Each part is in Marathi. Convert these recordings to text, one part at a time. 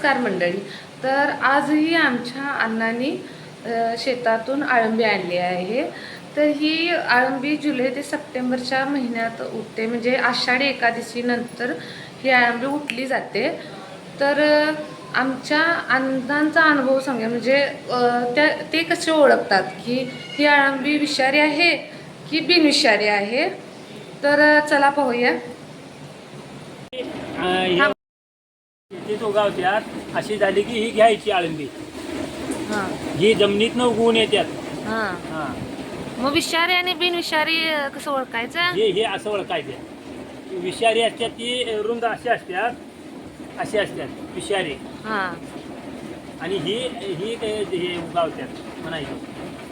नमस्कार मंडळी. तर आजही आमच्या अण्णांनी शेतातून अळंबी आणली आहे. तर ही अळंबी जुलै ते सप्टेंबरच्या महिन्यात उठते, म्हणजे आषाढी एकादशीनंतर ही अळंबी उठली जाते. तर आमच्या अण्णांचा अनुभव सांगा, म्हणजे ते कसे ओळखतात की ही अळंबी विषारी आहे की बिनविषारी आहे. तर चला पाहूया. उगावत्यात अशी झाली की ही घ्यायची अळंबी. हां ही जमिनीतनं उगवून येतात. हां. मग विषारी आणि बिनविषारी कसं ओळखायचं? हे असं ओळखायचं. विषारी असतात ती रुंद अशी असतात विषारी. हां. आणि ही ही हे उगावत्यात म्हणायचं.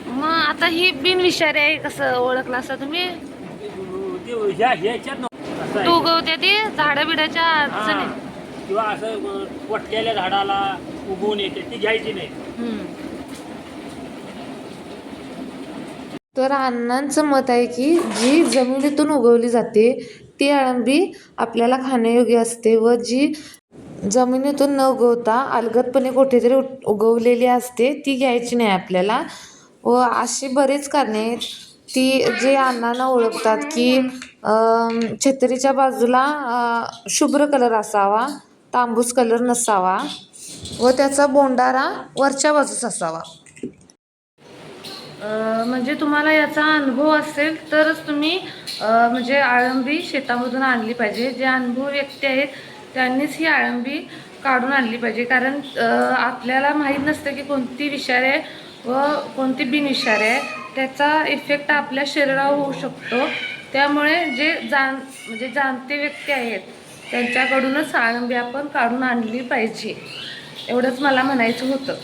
मग आता ही बिनविषारी आहे कसं ओळखलं असं तुम्ही? ह्याच्यात असं तू उगवते ती झाडं बिडाच्या अडचणी. किंवा असं वटलेल्या झाडाला उगवून येते ती घ्यायची नाही. तर अण्णांचं मत आहे की जी जमिनीतून उगवली जाते ती अळंबी आपल्याला खाण्यायोग्य असते, व जी जमिनीतून न उगवता अलगदपणे कुठेतरी उगवलेली असते ती घ्यायची नाही आपल्याला. व अशी बरीच कारणे आहेत ती जे अण्णांना ओळखतात की छत्रीच्या बाजूला शुभ्र कलर असावा, तांबूस कलर नसावा, व त्याचा बोंडारा वरच्या बाजूस असावा. म्हणजे तुम्हाला याचा अनुभव असेल तरच तुम्ही म्हणजे अळंबी शेतामधून आणली पाहिजे. जे अनुभव व्यक्ती आहेत त्यांनीच ही अळंबी काढून आणली पाहिजे, कारण आपल्याला माहीत नसतं की कोणती विषारी आहे व कोणती बिनविषारी आहे. त्याचा इफेक्ट आपल्या शरीरावर होऊ शकतो. त्यामुळे जे म्हणजे जाणते व्यक्ती आहेत त्यांच्याकडूनच अळंबी आपण काढून आणली पाहिजे, एवढंच मला म्हणायचं होतं.